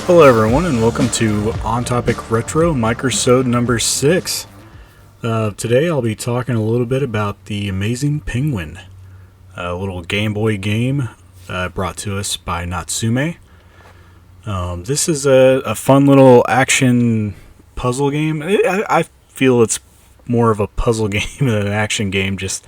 Hello everyone and welcome to ontopicretro microsode number 6. Today I'll be talking a little bit about the Amazing Penguin, a little Game Boy game brought to us by Natsume. This is a fun little action puzzle game. I feel it's more of a puzzle game than an action game, just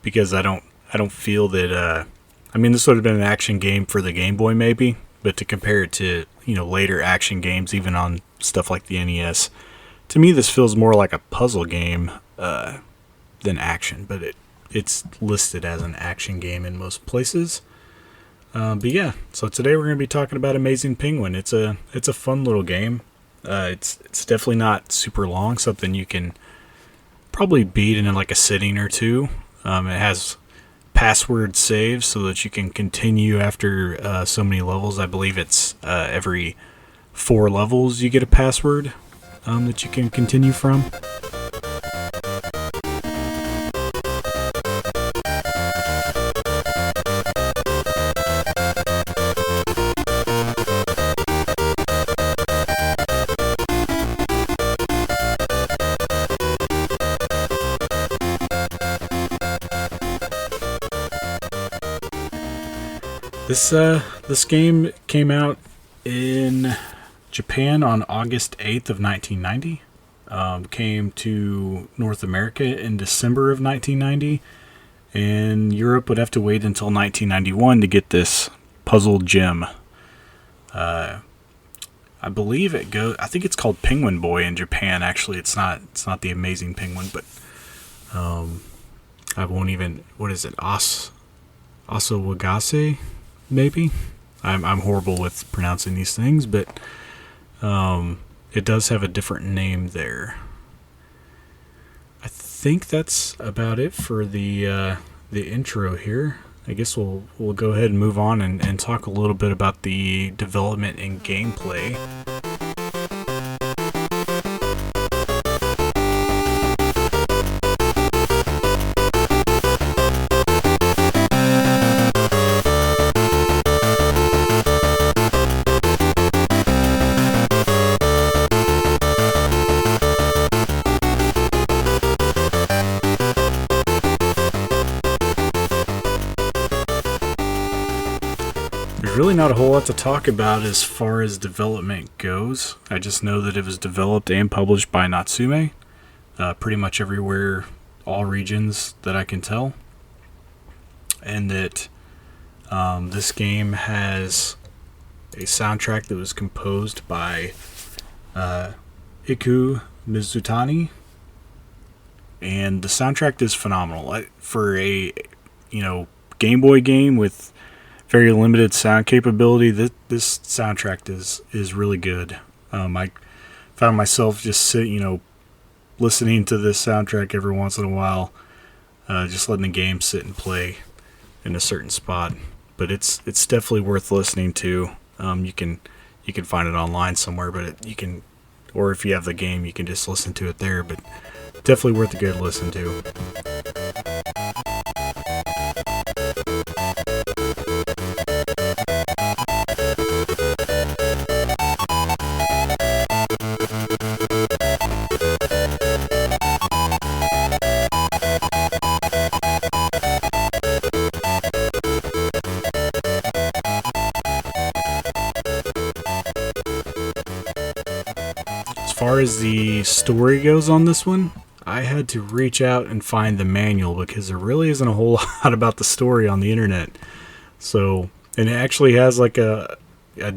because I don't feel that. This would have been an action game for the Game Boy maybe, but to compare it to later action games, even on stuff like the NES, to me this feels more like a puzzle game than action. But it's listed as an action game in most places. But yeah, so today we're going to be talking about Amazing Penguin. It's a fun little game. It's definitely not super long, something you can probably beat in like a sitting or two. It has password saves so that you can continue after so many levels. I believe it's every 4 levels you get a password that you can continue from. This game came out in Japan on August 8th of 1990. Came to North America in December of 1990, and Europe would have to wait until 1991 to get this puzzle gem. I believe it goes. I think it's called Penguin Boy in Japan. Actually, it's not the Amazing Penguin, but I won't even. What is it? Asawagase? Maybe. I'm horrible with pronouncing these things, but it does have a different name there. I think that's about it for the intro here. I guess we'll go ahead and move on and talk a little bit about the development and gameplay. Really not a whole lot to talk about as far as development goes. I just know that it was developed and published by Natsume, pretty much everywhere, all regions that I can tell, and that this game has a soundtrack that was composed by Iku Mizutani, and the soundtrack is phenomenal. For a Game Boy game with very limited sound capability, this soundtrack is really good. I found myself just listening to this soundtrack every once in a while, just letting the game sit and play in a certain spot. But it's definitely worth listening to. You can find it online somewhere, but you can, or if you have the game, you can just listen to it there. But definitely worth a good listen to. As far as the story goes on this one, I had to reach out and find the manual because there really isn't a whole lot about the story on the internet. So, and it actually has like a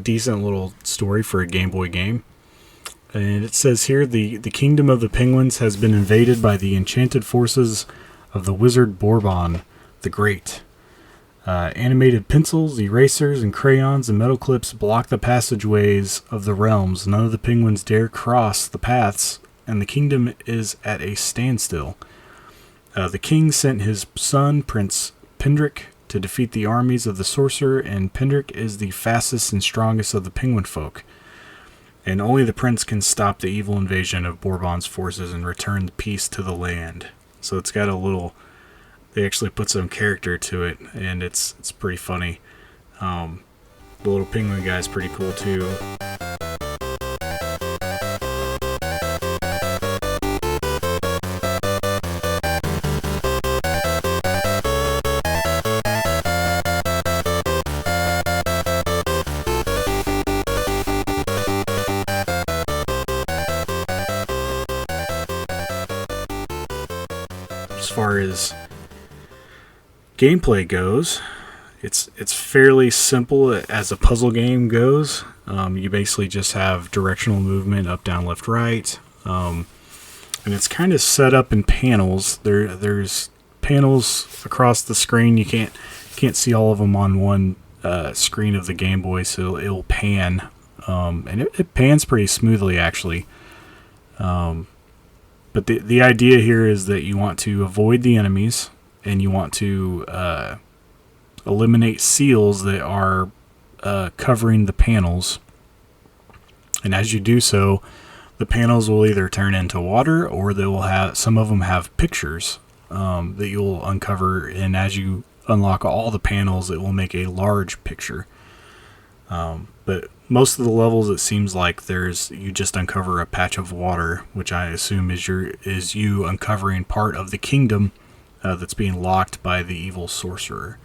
decent little story for a Game Boy game. And it says here, the kingdom of the penguins has been invaded by the enchanted forces of the wizard Bourbon the Great. Animated pencils, erasers, and crayons and metal clips block the passageways of the realms. None of the penguins dare cross the paths, and the kingdom is at a standstill. The king sent his son, Prince Pendrich, to defeat the armies of the sorcerer, and Pendrich is the fastest and strongest of the penguin folk. And only the prince can stop the evil invasion of Bourbon's forces and return the peace to the land. So it's got a little... They actually put some character to it, and it's pretty funny. The little penguin guy's pretty cool too. far as gameplay goes, it's fairly simple as a puzzle game goes. You basically just have directional movement, up, down, left, right, and it's kind of set up in panels. There's panels across the screen. You can't see all of them on one screen of the Game Boy, so it'll pan, and it pans pretty smoothly actually. But the idea here is that you want to avoid the enemies, and you want to eliminate seals that are covering the panels. And as you do so, the panels will either turn into water, or they will have, some of them have pictures that you'll uncover. And as you unlock all the panels, it will make a large picture. But most of the levels, it seems like you just uncover a patch of water, which I assume is you uncovering part of the kingdom that's being locked by the evil sorcerer.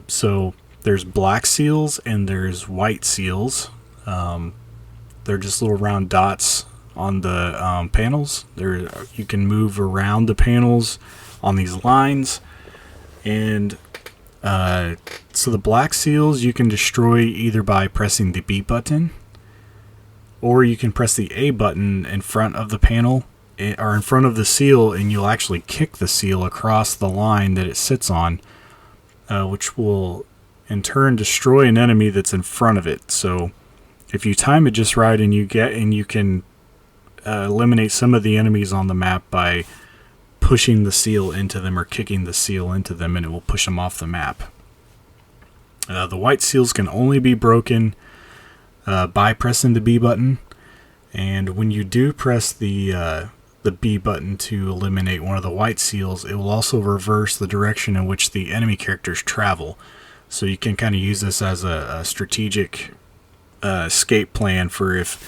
So there's black seals and there's white seals. They're just little round dots on the panels. You can move around the panels on these lines, and so the black seals you can destroy either by pressing the B button, or you can press the A button in front of the panel, or in front of the seal, and you'll actually kick the seal across the line that it sits on, which will in turn destroy an enemy that's in front of it. So if you time it just right, and you can eliminate some of the enemies on the map by pushing the seal into them or kicking the seal into them, and it will push them off the map. The white seals can only be broken by pressing the B button, and when you do press the B button to eliminate one of the white seals, it will also reverse the direction in which the enemy characters travel. So you can kind of use this as a strategic escape plan for if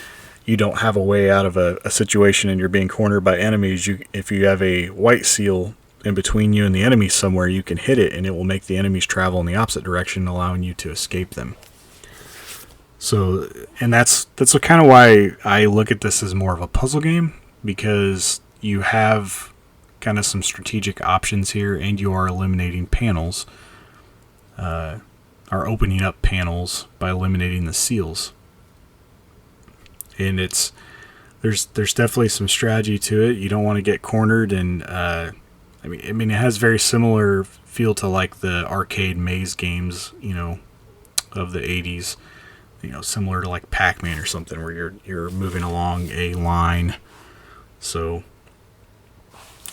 you don't have a way out of a situation and you're being cornered by enemies. If you have a white seal in between you and the enemy somewhere, you can hit it and it will make the enemies travel in the opposite direction, allowing you to escape them. So, and that's kind of why I look at this as more of a puzzle game, because you have kind of some strategic options here, and you are eliminating panels, are opening up panels by eliminating the seals. And there's definitely some strategy to it. You don't want to get cornered, and I mean it has very similar feel to like the arcade maze games, of the 80s, similar to like Pac-Man or something, where you're moving along a line. So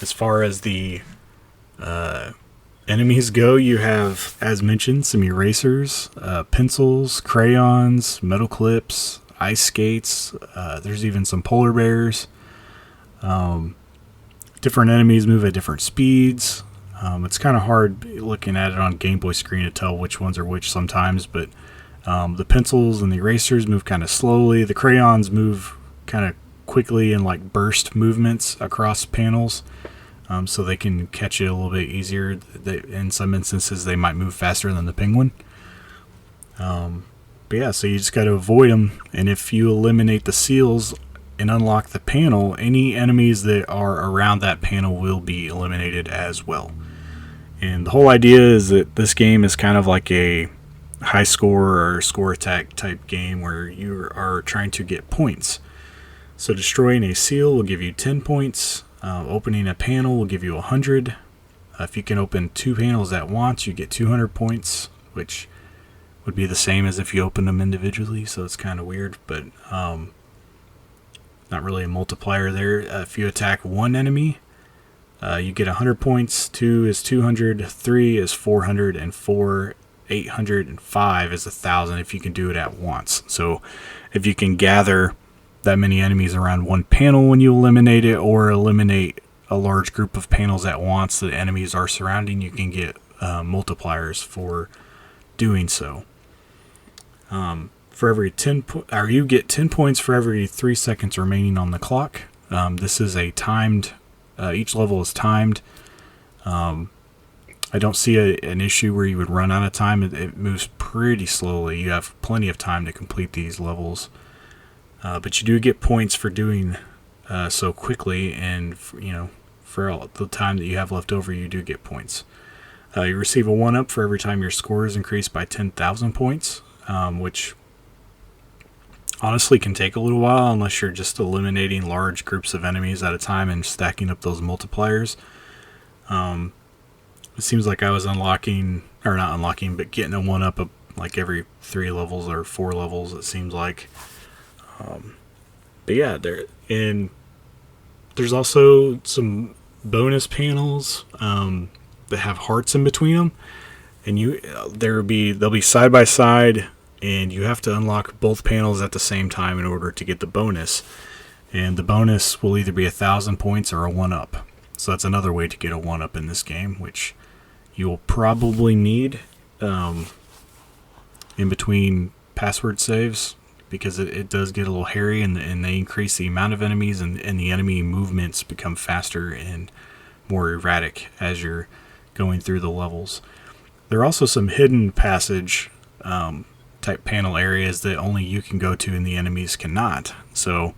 as far as the enemies go, you have, as mentioned, some erasers, pencils, crayons, metal clips, ice skates. There's even some polar bears. Different enemies move at different speeds. It's kind of hard looking at it on Game Boy screen to tell which ones are which sometimes, but the pencils and the erasers move kind of slowly. The crayons move kind of quickly in like burst movements across panels, so they can catch it a little bit easier. In some instances, they might move faster than the penguin. But yeah, so you just got to avoid them, and if you eliminate the seals and unlock the panel, any enemies that are around that panel will be eliminated as well. And the whole idea is that this game is kind of like a high score or score attack type game where you are trying to get points. So destroying a seal will give you 10 points. Opening a panel will give you 100. If you can open 2 panels at once, you get 200 points, which would be the same as if you opened them individually, so it's kind of weird, but not really a multiplier there. If you attack one enemy, you get 100 points. 2 is 200, 3 is 400, and 4, 800, and 5 is 1,000 if you can do it at once. So if you can gather that many enemies around one panel when you eliminate it, or eliminate a large group of panels at once that enemies are surrounding, you can get multipliers for doing so. For every 10 you get 10 points for every 3 seconds remaining on the clock. This is a timed, each level is timed. I don't see an issue where you would run out of time. It moves pretty slowly. You have plenty of time to complete these levels. But you do get points for doing so quickly, and for all the time that you have left over, you do get points. You receive a 1-up for every time your score is increased by 10,000 points, which honestly can take a little while unless you're just eliminating large groups of enemies at a time and stacking up those multipliers. It seems like I was getting a 1-up of like every 3 levels or 4 levels, it seems like. But yeah, there's also some bonus panels that have hearts in between them, and they'll be side by side, and you have to unlock both panels at the same time in order to get the bonus. And the bonus will either be 1,000 points or a 1-up. So that's another way to get a 1-up in this game, which you will probably need in between password saves, because it does get a little hairy, and they increase the amount of enemies, and the enemy movements become faster and more erratic as you're going through the levels. There are also some hidden passage type panel areas that only you can go to and the enemies cannot. So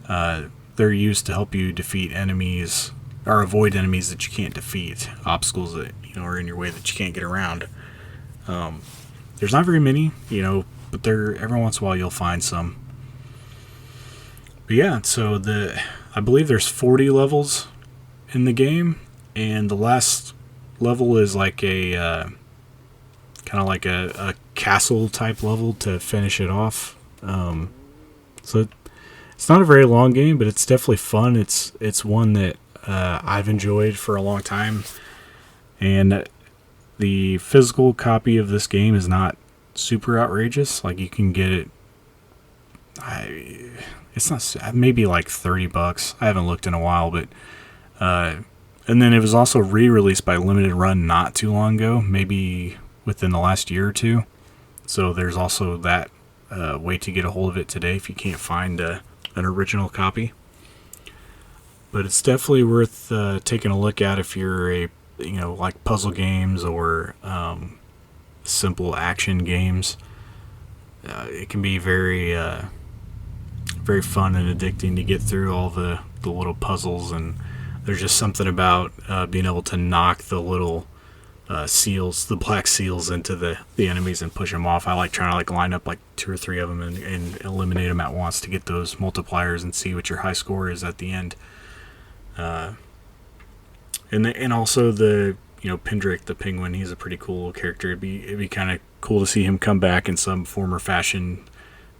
they're used to help you defeat enemies or avoid enemies that you can't defeat, obstacles that are in your way that you can't get around. There's not very many, but every once in a while you'll find some. But yeah, so I believe there's 40 levels in the game, and the last level is like a kind of like a castle type level to finish it off. So it's not a very long game, but it's definitely fun. It's one that I've enjoyed for a long time, and the physical copy of this game is not super outrageous. Like, you can get it, it's not, maybe like $30. I haven't looked in a while, but and then it was also re-released by Limited Run not too long ago, maybe within the last year or two. So there's also that way to get a hold of it today if you can't find an original copy. But it's definitely worth taking a look at if you're like puzzle games or simple action games. It can be very very fun and addicting to get through all the little puzzles, and there's just something about being able to knock the little seals, the black seals, into the enemies and push them off. I like trying to line up like 2 or 3 of them and eliminate them at once to get those multipliers and see what your high score is at the end. And also the Pendrich, the penguin, he's a pretty cool character. It'd be kind of cool to see him come back in some form or fashion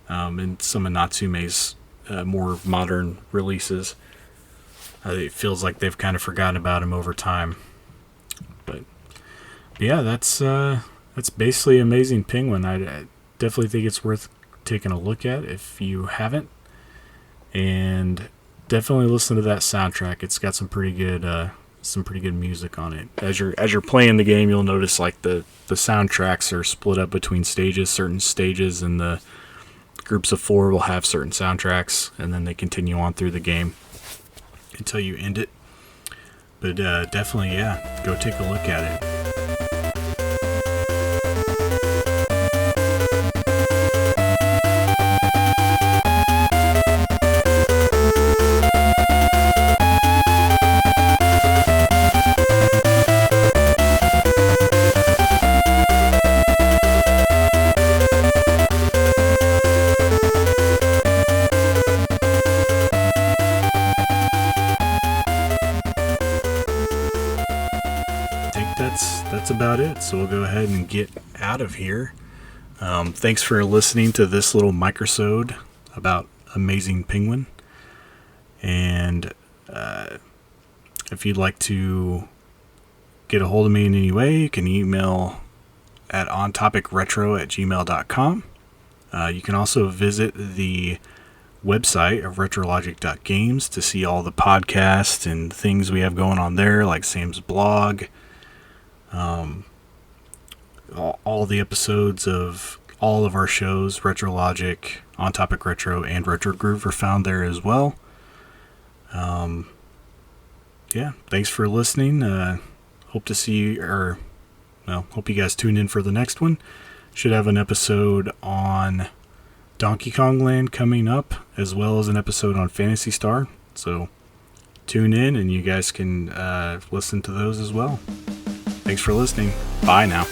in some of Natsume's more modern releases. It feels like they've kind of forgotten about him over time. But yeah, that's basically Amazing Penguin. I definitely think it's worth taking a look at if you haven't, and definitely listen to that soundtrack. It's got some pretty good music on it. As you're playing the game, you'll notice like the soundtracks are split up between stages. Certain stages in the groups of 4 will have certain soundtracks, and then they continue on through the game until you end it. But definitely, yeah, go take a look at it. That's about it. So we'll go ahead and get out of here. Thanks for listening to this little microsode about Amazing Penguin. And if you'd like to get a hold of me in any way, you can email at ontopicretro@gmail.com. You can also visit the website of retrologic.games to see all the podcasts and things we have going on there, like Sam's blog. All the episodes of all of our shows, Retrologic, ontopicretro, and Retrogroove, are found there as well. Yeah, thanks for listening. Hope you guys tune in for the next one. Should have an episode on Donkey Kong Land coming up, as well as an episode on Phantasy Star. So tune in and you guys can listen to those as well. Thanks for listening. Bye now.